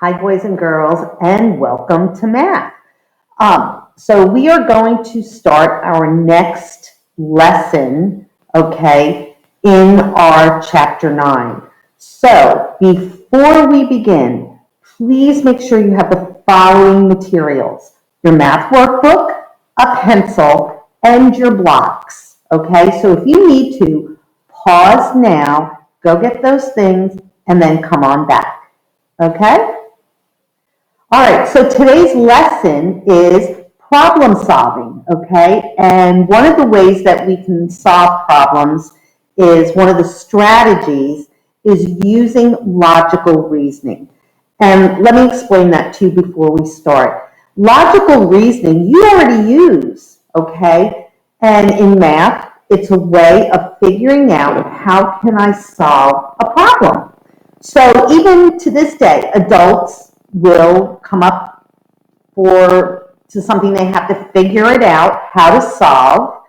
Hi, boys and girls, and welcome to math. So we are going to start our next lesson, okay, in our chapter 9. So before we begin, please make sure you have the following materials: your math workbook, a pencil, and your blocks, okay? So if you need to, pause now, go get those things, and then come on back, okay? All right, so today's lesson is problem solving, okay? And one of the ways that we can solve problems is one of the strategies is using logical reasoning. And let me explain that to you before we start. Logical reasoning, you already use, okay? And in math, it's a way of figuring out how can I solve a problem. So even to this day, adults will come up to something they have to figure it out how to solve,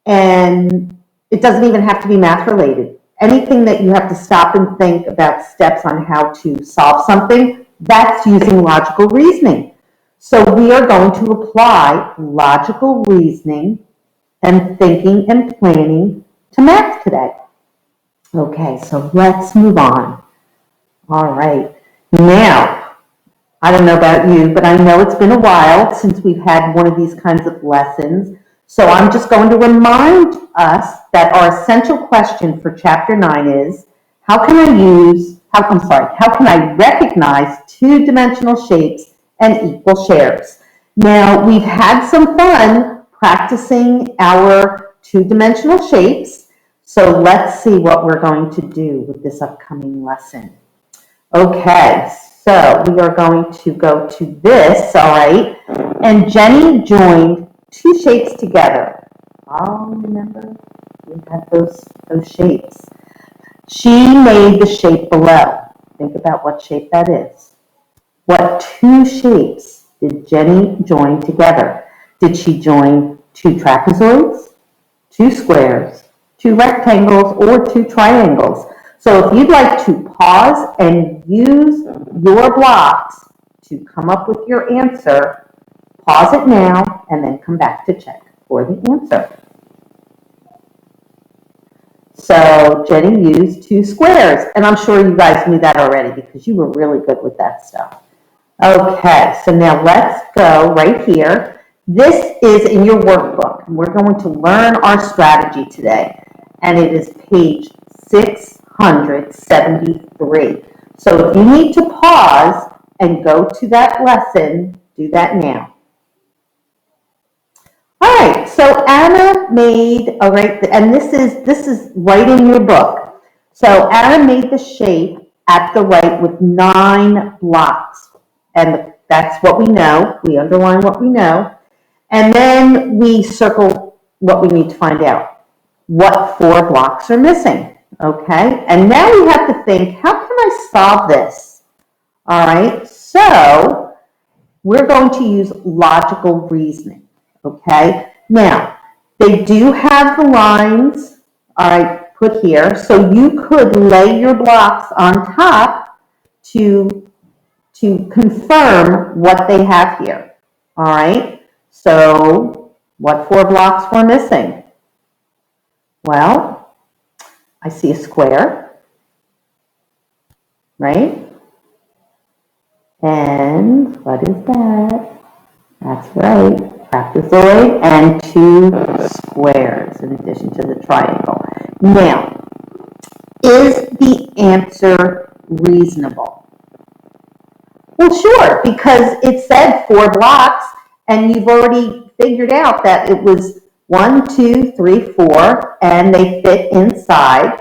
and it doesn't even have to be math related. Anything that you have to stop and think about steps on how to solve something, that's using logical reasoning. So we are going to apply logical reasoning and thinking and planning to math today. Okay, so let's move on. All right. Now, I don't know about you, but I know it's been a while since we've had one of these kinds of lessons. So I'm just going to remind us that our essential question for chapter 9 is, how can I recognize two-dimensional shapes and equal shares? Now, we've had some fun practicing our two-dimensional shapes. So let's see what we're going to do with this upcoming lesson. Okay, so we are going to go to this, all right? And Jenny joined two shapes together. Oh, remember? We had those shapes. She made the shape below. Think about what shape that is. What two shapes did Jenny join together? Did she join two trapezoids, two squares, two rectangles, or two triangles? So if you'd like to pause and use your blocks to come up with your answer, pause it now and then come back to check for the answer. So Jenny used two squares, and I'm sure you guys knew that already because you were really good with that stuff. Okay, so now let's go right here. This is in your workbook, and we're going to learn our strategy today, and it is page 673. So if you need to pause and go to that lesson, do that now. All right, so Anna made, all right, and this is right in your book. So Anna made the shape at the right with 9 blocks. And that's what we know. We underline what we know. And then we circle what we need to find out. What 4 blocks are missing, okay? And now we have to think, how can I solve this? All right, so we're going to use logical reasoning, okay? Now, they do have the lines, all right, put here, so you could lay your blocks on top to confirm what they have here, all right? So, what 4 blocks were missing? Well, I see a square, right? And what is that? That's right, trapezoid and 2 squares in addition to the triangle. Now, is the answer reasonable? Well, sure, because it said 4 blocks, and you've already figured out that it was 1, 2, 3, 4, and they fit inside,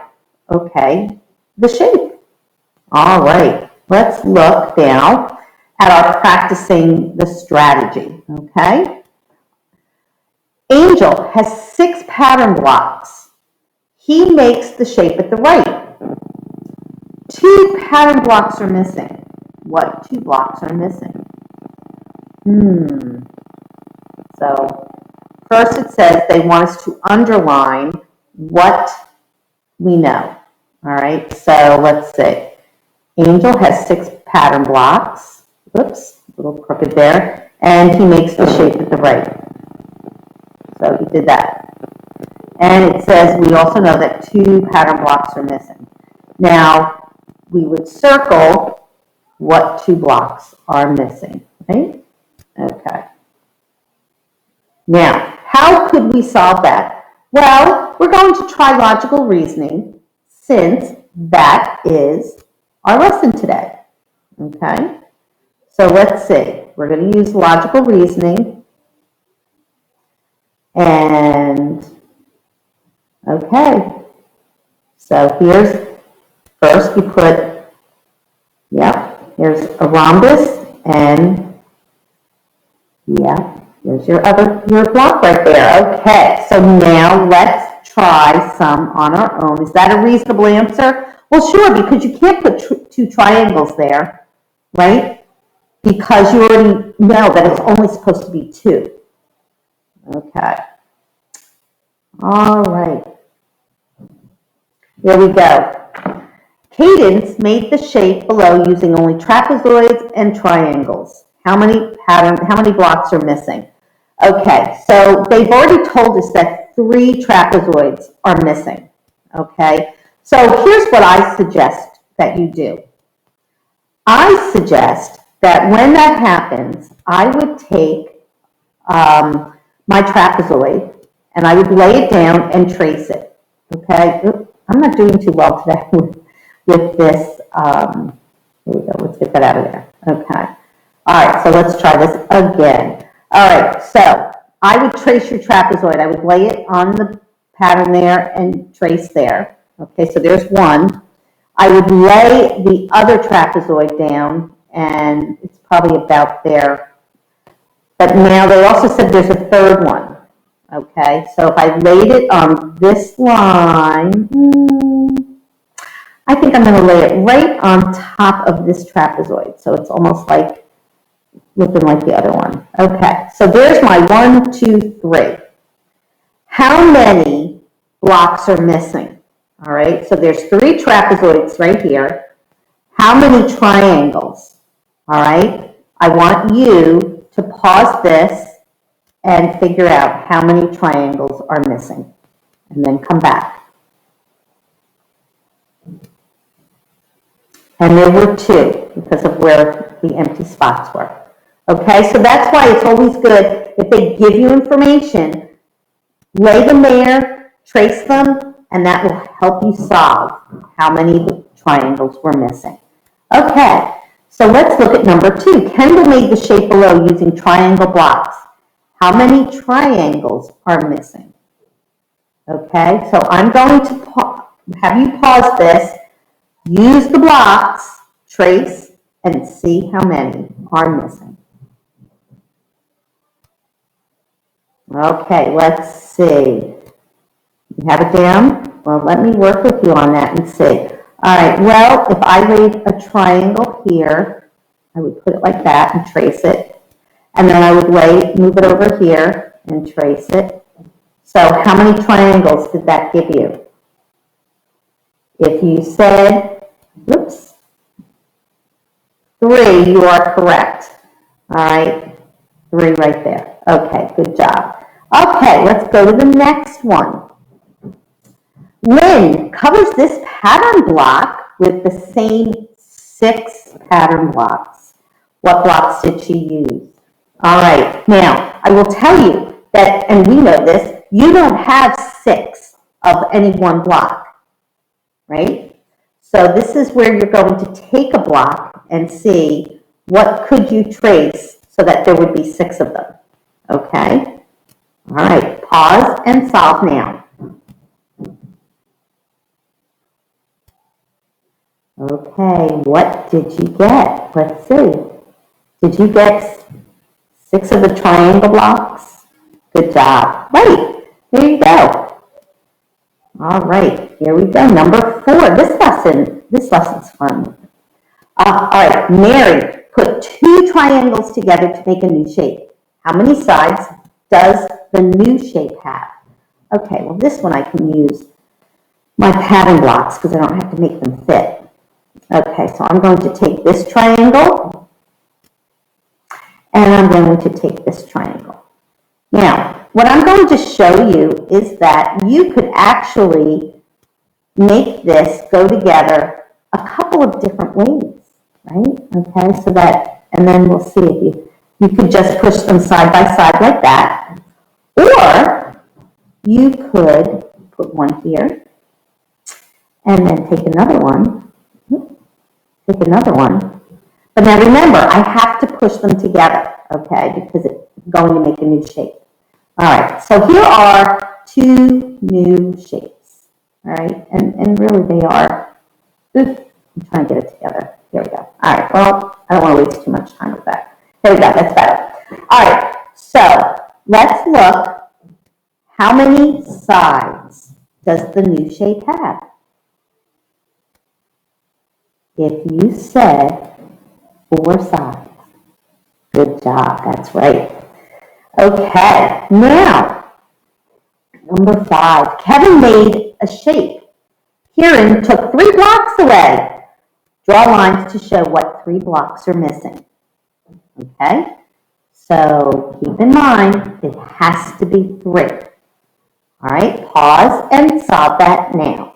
okay, the shape. All right, let's look now at our practicing the strategy, okay? Angel has 6 pattern blocks. He makes the shape at the right. 2 pattern blocks are missing. What 2 blocks are missing? So first it says they want us to underline what we know. All right, so let's see. Angel has 6 pattern blocks. Whoops, a little crooked there. And he makes the shape at the right. So he did that. And it says we also know that 2 pattern blocks are missing. Now, we would circle what 2 blocks are missing, right? Okay. Now, how could we solve that? Well, we're going to try logical reasoning since that is our lesson today, okay? So let's see. We're going to use logical reasoning. And, okay. So here's, first you put, here's a rhombus and, there's your block right there. Okay, so now let's try some on our own. Is that a reasonable answer? Well, sure, because you can't put 2 triangles there, right? Because you already know that it's only supposed to be 2. Okay. All right. Here we go. Cadence made the shape below using only trapezoids and triangles. How many blocks are missing? Okay, so they've already told us that 3 trapezoids are missing. Okay, so here's what I suggest that you do. I suggest that when that happens, I would take my trapezoid and I would lay it down and trace it. Okay, I'm not doing too well today with this. Here we go, let's get that out of there. Okay. All right, so let's try this again. All right, so I would trace your trapezoid. I would lay it on the pattern there and trace there. Okay, so there's 1. I would lay the other trapezoid down, and it's probably about there. But now they also said there's a 3rd one. Okay, so if I laid it on this line, I think I'm going to lay it right on top of this trapezoid. So it's almost like looking like the other one. Okay, so there's my 1, 2, 3. How many blocks are missing? All right, so there's 3 trapezoids right here. How many triangles? All right, I want you to pause this and figure out how many triangles are missing, and then come back. And there were 2 because of where the empty spots were. Okay, so that's why it's always good if they give you information, lay them there, trace them, and that will help you solve how many triangles were missing. Okay, so let's look at number 2. Kendall made the shape below using triangle blocks. How many triangles are missing? Okay, so I'm going to have you pause this, use the blocks, trace, and see how many are missing. Okay, let's see. You have it down? Well, let me work with you on that and see. All right, well, if I laid a triangle here, I would put it like that and trace it. And then I would move it over here and trace it. So how many triangles did that give you? If you said, oops, 3, you are correct. All right, 3 right there. Okay, good job. Okay, let's go to the next one. Lynn covers this pattern block with the same 6 pattern blocks. What blocks did she use? All right, now I will tell you that, and we know this, you don't have 6 of any one block, right? So this is where you're going to take a block and see what could you trace so that there would be 6 of them, okay? All right, pause and solve now. Okay, what did you get? Let's see. Did you get 6 of the triangle blocks? Good job. Right, there you go. All right, here we go. Number 4. This lesson's fun. All right, Mary put 2 triangles together to make a new shape. How many sides does the new shape have? Okay, well, this one I can use my pattern blocks because I don't have to make them fit. Okay, so I'm going to take this triangle and I'm going to take this triangle. Now, what I'm going to show you is that you could actually make this go together a couple of different ways, right? Okay, so that, and then we'll see if you could just push them side by side like that, or you could put one here and then take another one, take another one. But now remember, I have to push them together, okay, because it's going to make a new shape. All right, so here are two new shapes, all right, and really they are, oops, I'm trying to get it together. Here we go. All right, well, I don't want to waste too much time with that. There we go, that's better. All right, so let's look. How many sides does the new shape have? If you said 4 sides. Good job, that's right. Okay, now, number 5. Kevin made a shape. Kieran took 3 blocks away. Draw lines to show what 3 blocks are missing. Okay, so keep in mind, it has to be 3. All right, pause and solve that now.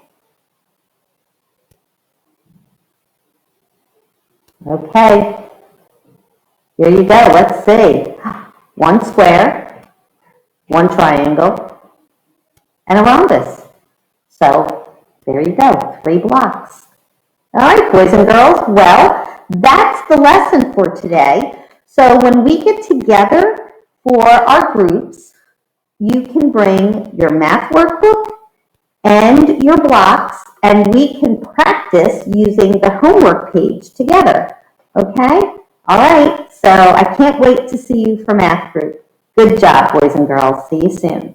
Okay, here you go, let's see. 1 square, 1 triangle, and a rhombus. So there you go, 3 blocks. All right, boys and girls, well, that's the lesson for today. So when we get together for our groups, you can bring your math workbook and your blocks, and we can practice using the homework page together. Okay? All right, so I can't wait to see you for math group. Good job, boys and girls. See you soon.